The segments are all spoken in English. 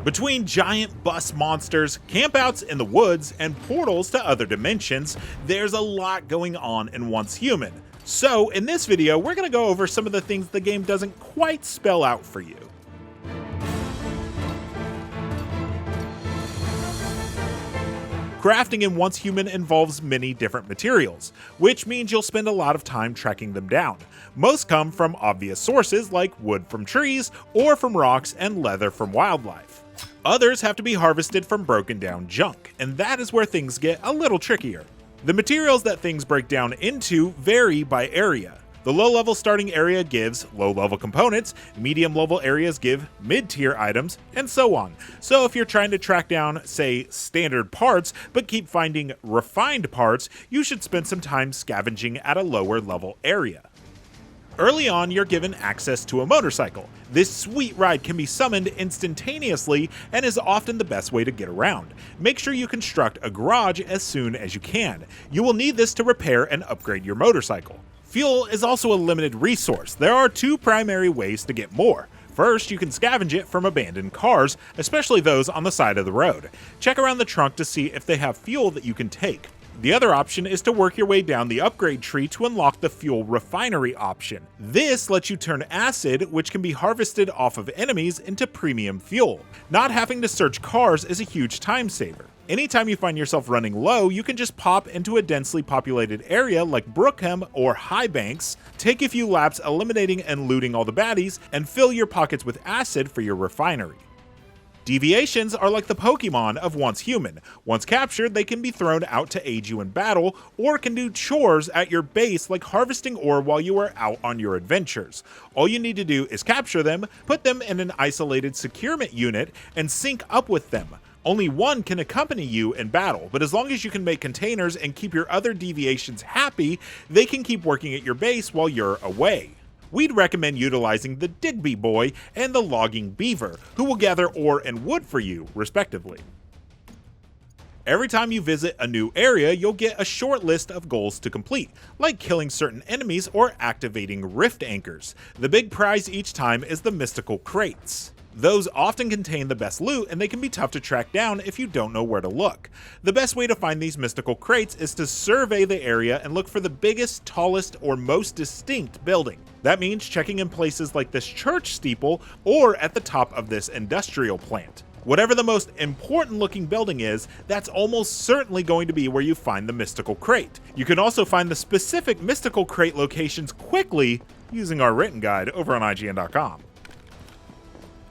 Between giant bus monsters, campouts in the woods, and portals to other dimensions, there's a lot going on in Once Human. So in this video, we're going to go over some of the things the game doesn't quite spell out for you. Crafting in Once Human involves many different materials, which means you'll spend a lot of time tracking them down. Most come from obvious sources like wood from trees, or from rocks and leather from wildlife. Others have to be harvested from broken down junk, and that is where things get a little trickier. The materials that things break down into vary by area. The low-level starting area gives low-level components, medium-level areas give mid-tier items, and so on. So if you're trying to track down, say, standard parts, but keep finding refined parts, you should spend some time scavenging at a lower-level area. Early on, you're given access to a motorcycle. This sweet ride can be summoned instantaneously and is often the best way to get around. Make sure you construct a garage as soon as you can. You will need this to repair and upgrade your motorcycle. Fuel is also a limited resource. There are two primary ways to get more. First, you can scavenge it from abandoned cars, especially those on the side of the road. Check around the trunk to see if they have fuel that you can take. The other option is to work your way down the upgrade tree to unlock the fuel refinery option. This lets you turn acid, which can be harvested off of enemies, into premium fuel. Not having to search cars is a huge time saver. Anytime you find yourself running low, you can just pop into a densely populated area like Brookham or Highbanks, take a few laps eliminating and looting all the baddies, and fill your pockets with acid for your refinery. Deviations are like the Pokemon of Once Human. Once captured, they can be thrown out to aid you in battle, or can do chores at your base like harvesting ore while you are out on your adventures. All you need to do is capture them, put them in an isolated securement unit, and sync up with them. Only one can accompany you in battle, but as long as you can make containers and keep your other deviations happy, they can keep working at your base while you're away. We'd recommend utilizing the Digby Boy and the Logging Beaver, who will gather ore and wood for you, respectively. Every time you visit a new area, you'll get a short list of goals to complete, like killing certain enemies or activating rift anchors. The big prize each time is the mystical crates. Those often contain the best loot, and they can be tough to track down if you don't know where to look. The best way to find these mystical crates is to survey the area and look for the biggest, tallest, or most distinct building. That means checking in places like this church steeple or at the top of this industrial plant. Whatever the most important looking building is, that's almost certainly going to be where you find the mystical crate. You can also find the specific mystical crate locations quickly using our written guide over on IGN.com.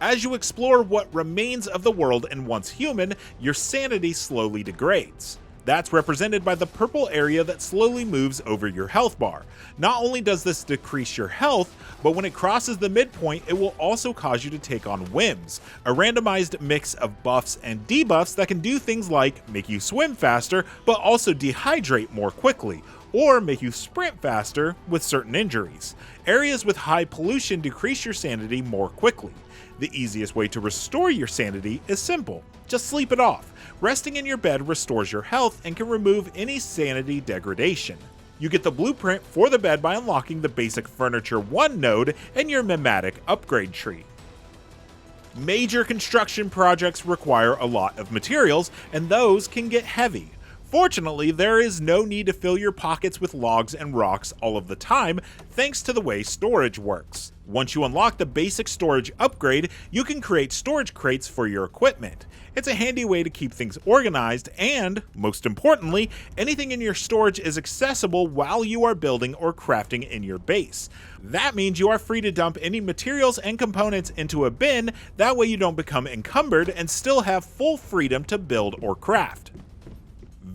As you explore what remains of the world in Once Human, your sanity slowly degrades. That's represented by the purple area that slowly moves over your health bar. Not only does this decrease your health, but when it crosses the midpoint, it will also cause you to take on whims, a randomized mix of buffs and debuffs that can do things like make you swim faster, but also dehydrate more quickly, or make you sprint faster with certain injuries. Areas with high pollution decrease your sanity more quickly. The easiest way to restore your sanity is simple. Just sleep it off. Resting in your bed restores your health and can remove any sanity degradation. You get the blueprint for the bed by unlocking the basic furniture 1 node in your mimetic upgrade tree. Major construction projects require a lot of materials, and those can get heavy. Fortunately, there is no need to fill your pockets with logs and rocks all of the time, thanks to the way storage works. Once you unlock the basic storage upgrade, you can create storage crates for your equipment. It's a handy way to keep things organized and, most importantly, anything in your storage is accessible while you are building or crafting in your base. That means you are free to dump any materials and components into a bin, that way you don't become encumbered and still have full freedom to build or craft.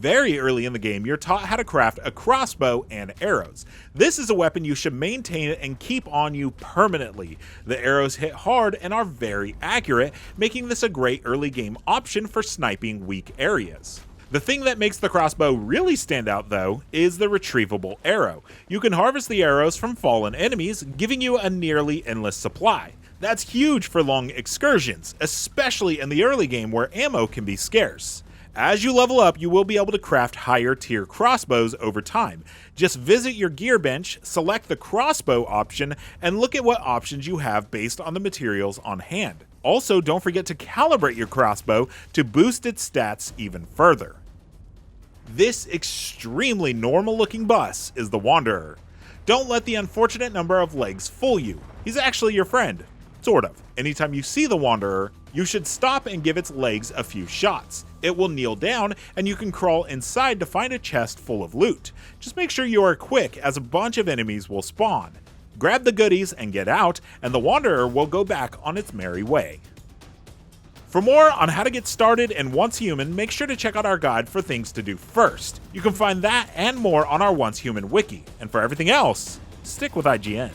Very early in the game, you're taught how to craft a crossbow and arrows. This is a weapon you should maintain and keep on you permanently. The arrows hit hard and are very accurate, making this a great early game option for sniping weak areas. The thing that makes the crossbow really stand out, though, is the retrievable arrow. You can harvest the arrows from fallen enemies, giving you a nearly endless supply. That's huge for long excursions, especially in the early game where ammo can be scarce. As you level up, you will be able to craft higher tier crossbows over time. Just visit your gear bench, select the crossbow option, and look at what options you have based on the materials on hand. Also, don't forget to calibrate your crossbow to boost its stats even further. This extremely normal looking bus is the Wanderer. Don't let the unfortunate number of legs fool you. He's actually your friend. Sort of. Anytime you see the Wanderer, you should stop and give its legs a few shots. It will kneel down and you can crawl inside to find a chest full of loot. Just make sure you are quick as a bunch of enemies will spawn. Grab the goodies and get out, and the Wanderer will go back on its merry way. For more on how to get started in Once Human, make sure to check out our guide for things to do first. You can find that and more on our Once Human wiki, and for everything else, stick with IGN.